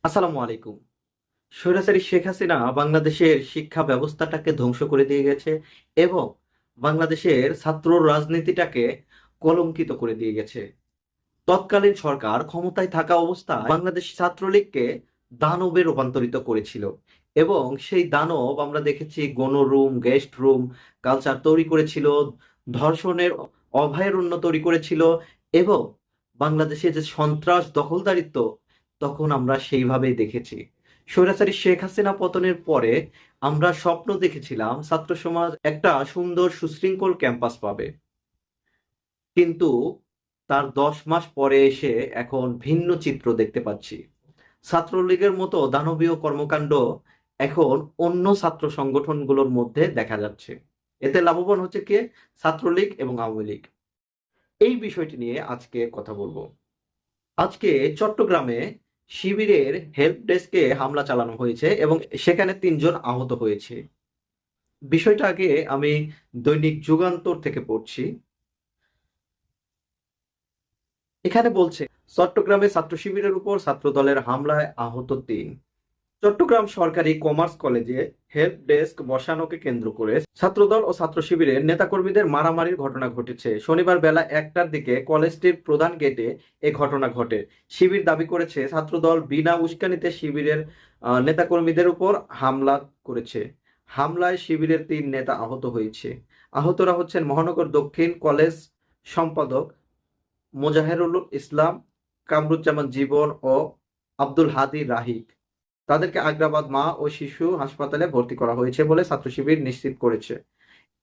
আসসালামু আলাইকুম। স্বৈরাচারী শেখ হাসিনা বাংলাদেশের শিক্ষা ব্যবস্থাটাকে ধ্বংস করে দিয়ে গেছে এবং বাংলাদেশের ছাত্র রাজনীতিটাকে কলঙ্কিত করে দিয়ে গেছে। তৎকালীন সরকার ক্ষমতায় থাকা অবস্থায় বাংলাদেশ ছাত্রলীগকে দানবে রূপান্তরিত করেছিল এবং সেই দানব আমরা দেখেছি গণরুম, গেস্ট রুম কালচার তৈরি করেছিল, ধর্ষণের অভয়ারণ্য তৈরি করেছিল এবং বাংলাদেশে যে সন্ত্রাস দখলদারিত্ব তখন আমরা সেইভাবেই দেখেছি। স্বৈরাচারী শেখ হাসিনা পতনের পরে আমরা স্বপ্ন দেখেছিলাম ছাত্র সমাজ একটা সুন্দর সুশৃঙ্খল ক্যাম্পাস পাবে, কিন্তু তার 10 মাস পরে এসে এখন ভিন্ন চিত্র দেখতে পাচ্ছি। ছাত্রলীগের মতো দানবীয় কর্মকাণ্ড এখন অন্য ছাত্র সংগঠনগুলোর মধ্যে দেখা যাচ্ছে। এতে লাভবান হচ্ছে কে? ছাত্রলীগ এবং আওয়ামী লীগ। এই বিষয়টি নিয়ে আজকে কথা বলবো। আজকে চট্টগ্রামে শিবিরের হেল্প ডেস্কে হামলা চালানো হয়েছে এবং সেখানে 3 জন আহত হয়েছে। বিষয়টা আগে আমি দৈনিক যুগান্তর থেকে পড়ছি। এখানে বলছে, চট্টগ্রামে ছাত্র শিবিরের উপর ছাত্র দলের হামলায় আহত 3। চট্টগ্রাম সরকারি কমার্স কলেজে হেল্প ডেস্ক বসানোকে কেন্দ্র করে ছাত্রদল ও ছাত্র শিবিরের নেতাকর্মীদের মারামারির ঘটনা ঘটেছে। শনিবার বেলা 1টার দিকে কলেজটির প্রধান গেটে এ ঘটনা ঘটে। শিবির দাবি করেছে ছাত্রদল বিনা উস্কানিতে শিবিরের নেতাকর্মীদের উপর হামলা করেছে। হামলায় শিবিরের 3 নেতা আহত হয়েছে। আহতরা হচ্ছেন মহানগর দক্ষিণ কলেজ সম্পাদক মোজাহেরুল ইসলাম, কামরুজ্জামান জীবন ও আব্দুল হাদি রাহিক। তাদেরকে আগ্রাবাদ মা ও শিশু হাসপাতালে ভর্তি করা হয়েছে বলে ছাত্র শিবির নিশ্চিত করেছে।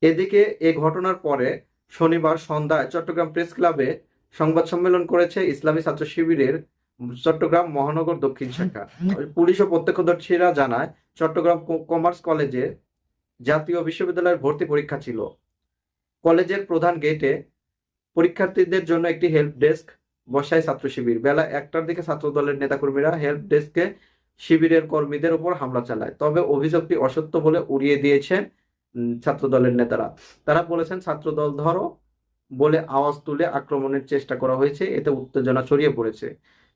এদিকে এ ঘটনার পরে শনিবার সন্ধ্যায় চট্টগ্রাম প্রেস ক্লাবে সংবাদ সম্মেলন করেছে ইসলামী ছাত্র শিবিরের চট্টগ্রাম মহানগর দক্ষিণ শাখা। পুলিশ ও প্রত্যক্ষদর্শীরা জানায়, চট্টগ্রাম কমার্স কলেজে জাতীয় বিশ্ববিদ্যালয়ের ভর্তি পরীক্ষা ছিল। কলেজের প্রধান গেটে পরীক্ষার্থীদের জন্য একটি হেল্প ডেস্ক বসায় ছাত্র শিবির। বেলা 1টার দিকে ছাত্র দলের নেতাকর্মীরা হেল্প ডেস্কে শিবিরের কর্মীদের উপর হামলা চালায়। তবে অভিযোগটি অসত্য বলে উড়িয়ে দিয়েছেন ছাত্র দলের নেতারা। তারা বলেছেন, ছাত্র দল ধরো বলে আওয়াজ তুলে আক্রমণের চেষ্টা করা হয়েছে, এতে উত্তেজনা ছড়িয়ে পড়েছে।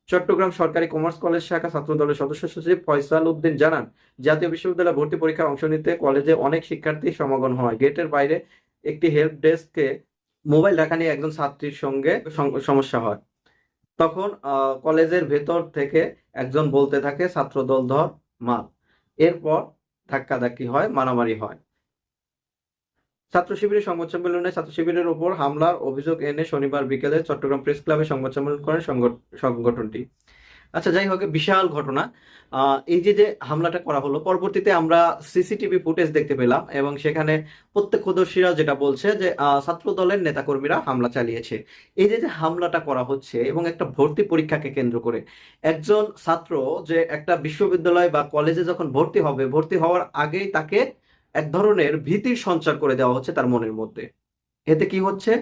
চট্টগ্রাম সরকারি কমার্স কলেজ শাখা ছাত্র দলের সদস্য সচিব ফয়সাল উদ্দিন জানান, জাতীয় বিশ্ববিদ্যালয়ে ভর্তি পরীক্ষায় অংশ নিতে কলেজে অনেক শিক্ষার্থী সমাগম হয়। গেটের বাইরে একটি হেল্প ডেস্কে মোবাইল রাখা নিয়ে একজন ছাত্রীর সঙ্গে সমস্যা হয়। তখন কলেজের ভেতর থেকে একজন বলতে থাকে, ছাত্রদল ধর মার। এরপর ধাক্কাধাক্কি হয়, মারামারি হয়। ছাত্র শিবিরের সংবাদ সম্মেলনে ছাত্র শিবিরের উপর হামলার অভিযোগ এনে শনিবার বিকেলে চট্টগ্রাম প্রেস ক্লাবে সংবাদ সম্মেলন করেন সংগঠনটি। আচ্ছা, যাই হোক, বিশাল ঘটনা। এই যে যে হামলাটা করা হলো, পরবর্তীতে আমরা সিসিটিভি ফুটেজ দেখতে পেলাম এবং সেখানে প্রত্যক্ষদর্শীরা যেটা বলছে যে ছাত্র দলের নেতাকর্মীরা হামলা চালিয়েছে। এই যে যে হামলাটা করা হচ্ছে এবং একটা ভর্তি পরীক্ষাকে কেন্দ্র করে একজন ছাত্র যে একটা বিশ্ববিদ্যালয় বা কলেজে যখন ভর্তি হবে, ভর্তি হওয়ার আগেই তাকে এক ধরনের ভীতির সঞ্চার করে দেওয়া হচ্ছে তার মনের মধ্যে। এতে কি হচ্ছে?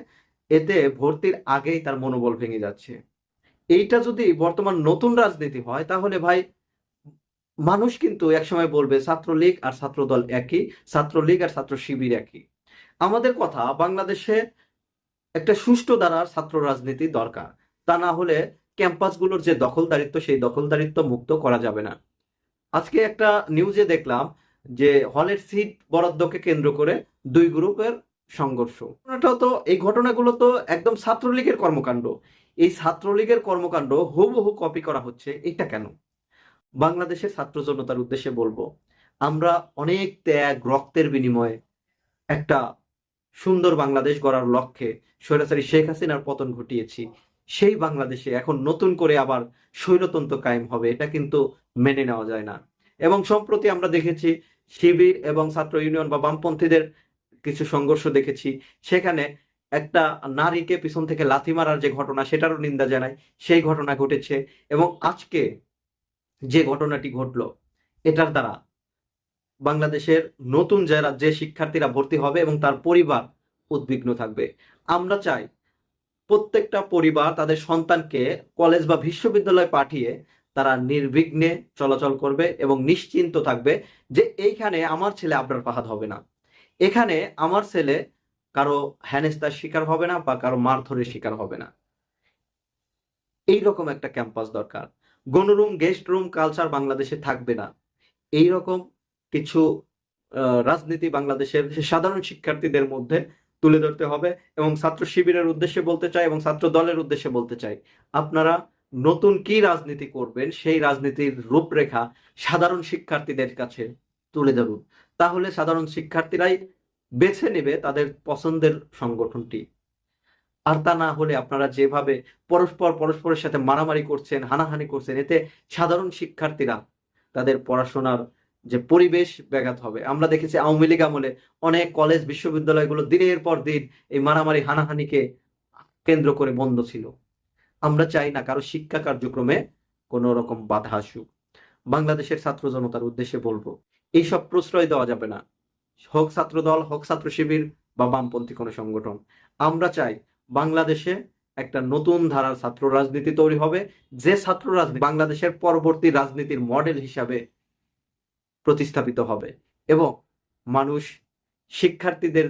এতে ভর্তির আগেই তার মনোবল ভেঙে যাচ্ছে। এইটা যদি বর্তমান নতুন রাজনীতি হয় তাহলে ভাই, মানুষ কিন্তু একসময় বলবে ছাত্রলীগ আর ছাত্রদল একই, ছাত্রলীগ আর ছাত্র শিবির একই। আমাদের কথা, বাংলাদেশে একটা সুষ্ঠু ধারার ছাত্র রাজনীতি দরকার। তা না হলে ক্যাম্পাসগুলোর যে দখলদারিত্ব, সেই দখলদারিত্ব মুক্ত করা যাবে না। আজকে একটা নিউজে দেখলাম যে হলের সিট বরাদ্দকে কেন্দ্র করে 2 গ্রুপের সংঘর্ষ। এই ঘটনাগুলো তো একদম ছাত্রলীগের কর্মকাণ্ড। এই ছাত্রলীগের কর্মকাণ্ড হুবহু কপি করা হচ্ছে, এটা কেন? বাংলাদেশের ছাত্র জনতার উদ্দেশ্যে বলবো, আমরা অনেক ত্যাগ রক্তের বিনিময়ে একটা সুন্দর বাংলাদেশ গড়ার লক্ষ্যে স্বৈরাচারী শেখ হাসিনার পতন ঘটিয়েছি। সেই বাংলাদেশে এখন নতুন করে আবার স্বৈরতন্ত্র কায়েম হবে, এটা কিন্তু মেনে নেওয়া যায় না। এবং সম্প্রতি আমরা দেখেছি শিবির এবং ছাত্র ইউনিয়ন বা বামপন্থীদের কিছু সংঘর্ষ দেখেছি। সেখানে একটা নারীকে পিছন থেকে লাথি মারার যে ঘটনা, সেটারও নিন্দা জানাই। সেই ঘটনা ঘটেছে এবং আজকে যে ঘটনাটি ঘটলো, এটার দ্বারা বাংলাদেশের নতুন যারা যে শিক্ষার্থীরা ভর্তি হবে এবং তার পরিবার উদ্বিগ্ন থাকবে। আমরা চাই প্রত্যেকটা পরিবার তাদের সন্তানকে কলেজ বা বিশ্ববিদ্যালয়ে পাঠিয়ে তারা নির্বিঘ্নে চলাচল করবে এবং নিশ্চিন্ত থাকবে যে এইখানে আমার ছেলে আবরার ফাহাদ হবে না, এখানে আমার ছেলে কারো হেনস্থার শিকার হবে না বা কারো মারধরের শিকার হবে না। এইরকম একটা ক্যাম্পাস দরকার। গণরুম, গেস্ট রুম কালচার বাংলাদেশে থাকবে না। এইরকম কিছু রাজনীতি বাংলাদেশের সাধারণ শিক্ষার্থীদের মধ্যে তুলে ধরতে হবে। এবং ছাত্র শিবিরের উদ্দেশ্যে বলতে চাই এবং ছাত্র দলের উদ্দেশ্যে বলতে চাই, আপনারা নতুন কি রাজনীতি করবেন সেই রাজনীতির রূপরেখা সাধারণ শিক্ষার্থীদের কাছে তুলে ধরুন। তাহলে সাধারণ শিক্ষার্থীরাই বেছে নেবে তাদের পছন্দের সংগঠনটি। আর তা না হলে আপনারা যেভাবে পরস্পরের সাথে মারামারি করছেন, হানাহানি করছেন, এতে সাধারণ শিক্ষার্থীরা তাদের পড়াশোনার যে পরিবেশ ব্যাঘাত হবে। আমরা দেখেছি আওয়ামী লীগ আমলে অনেক কলেজ বিশ্ববিদ্যালয়গুলো দিনের পর দিন এই মারামারি হানাহানিকে কেন্দ্র করে বন্ধ ছিল। আমরা চাই না কারো শিক্ষা কার্যক্রমে কোনো রকম বাধা আসুক। বাংলাদেশের ছাত্র জনতার উদ্দেশ্যে বলবো, এইসব প্রশ্রয় দেওয়া যাবে না, হোক ছাত্র দল, হোক ছাত্র শিবির বা বামপন্থী কোনো সংগঠন। আমরা চাই বাংলাদেশে একটা নতুন ধারার ছাত্র রাজনীতি তৈরি হবে, যে ছাত্র রাজনীতি বাংলাদেশের পরবর্তী রাজনীতির মডেল হিসাবে প্রতিস্থাপিত হবে। এবং মানুষ, শিক্ষার্থীদের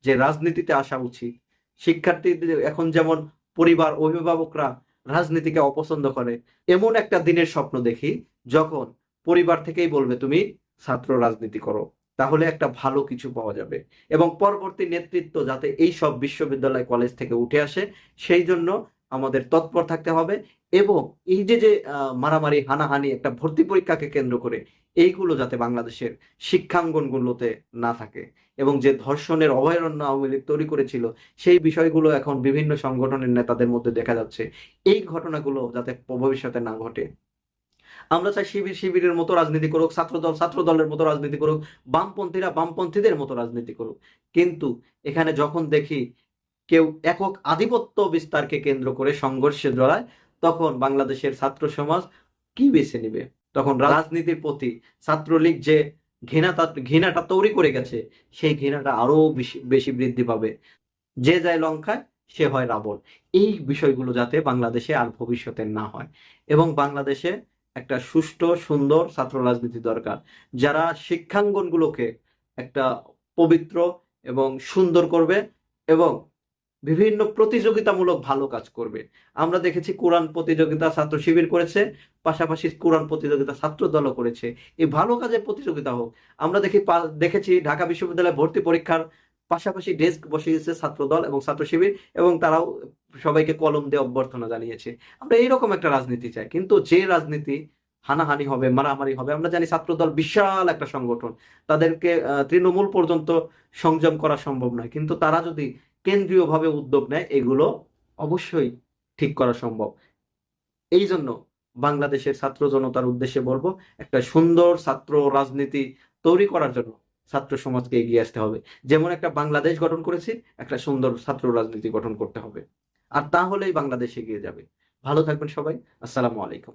যে রাজনীতিতে আসা উচিত, শিক্ষার্থীদের এখন যেমন পরিবার, অভিভাবকরা রাজনীতিকে অপছন্দ করে, এমন একটা দিনের স্বপ্ন দেখি যখন পরিবার থেকেই বলবে তুমি ছাত্র রাজনীতি করো, তাহলে একটা ভালো কিছু পাওয়া যাবে। এবং পরবর্তী নেতৃত্ব যাতে এই সব বিশ্ববিদ্যালয় কলেজ থেকে উঠে আসে, সেই জন্য আমাদের তৎপর থাকতে হবে। এবং এই যে যে মারামারি হানাহানি একটা ভর্তি পরীক্ষাকে কেন্দ্র করে, এইগুলো যাতে বাংলাদেশের শিক্ষাঙ্গনগুলোতে না থাকে। এবং যে ধর্ষণের অভয়ারণ্য আওয়ামী লীগ তৈরি করেছিল, সেই বিষয়গুলো এখন বিভিন্ন সংগঠনের নেতাদের মধ্যে দেখা যাচ্ছে। এই ঘটনাগুলো যাতে ভবিষ্যতে না ঘটে। আমরা চাই শিবিরের মতো রাজনীতি করুক, ছাত্র দলের মতো রাজনীতি করুক, বামপন্থীরা বামপন্থীদের মতো রাজনীতি করুক। কিন্তু এখানে যখন দেখি কেউ একক আধিপত্য বিস্তারকে কেন্দ্র করে সংঘর্ষে জড়ায়, তখন বাংলাদেশের ছাত্র সমাজ কি বেছে নিবে? তখন রাজনীতির প্রতি ছাত্রলীগ যে ঘৃণাটা তৈরি করে গেছে, সেই ঘৃণাটা আরো বেশি বেশি বৃদ্ধি পাবে। যে যায় লঙ্কায় সে হয় রাবণ। এই বিষয়গুলো যাতে বাংলাদেশে আর ভবিষ্যতে না হয়। এবং বাংলাদেশে একটা সুষ্ঠু সুন্দর ছাত্র রাজনীতি দরকার, যারা শিক্ষাঙ্গনগুলোকে একটা পবিত্র এবং সুন্দর করবে এবং বিভিন্ন প্রতিযোগিতামূলক ভালো কাজ করবে। আমরা দেখেছি কোরআন প্রতিযোগিতা ছাত্র শিবির করেছে, পাশাপাশি কোরআন প্রতিযোগিতা ছাত্র দলও করেছে। এই ভালো কাজের প্রতিযোগিতা হোক। আমরা দেখেছি ঢাকা বিশ্ববিদ্যালয়ে ভর্তি পরীক্ষার পাশাপাশি ডেস্ক বসিয়েছে ছাত্র দল এবং ছাত্র শিবির, এবং তারাও সবাইকে কলম দিয়ে অভ্যর্থনা জানিয়েছে। আমরা এইরকম একটা রাজনীতি চাই, কিন্তু যে রাজনীতি হানাহানি হবে, মারামারি হবে। আমরা জানি ছাত্র দল বিশাল একটা সংগঠন, তাদেরকে তৃণমূল পর্যন্ত সংযম করা সম্ভব নয়, কিন্তু তারা যদি কেন্দ্রীয়ভাবে উদ্যোগ নেয়, এগুলো অবশ্যই ঠিক করা সম্ভব। এই জন্য বাংলাদেশের ছাত্র জনতার উদ্দেশ্যে বলবো, একটা সুন্দর ছাত্র রাজনীতি তৈরি করার জন্য ছাত্র সমাজকে এগিয়ে আসতে হবে। যেমন একটা বাংলাদেশ গঠন করেছি, একটা সুন্দর ছাত্র রাজনীতি গঠন করতে হবে। আর তাহলেই বাংলাদেশ এগিয়ে যাবে। ভালো থাকবেন সবাই। আসসালামু আলাইকুম।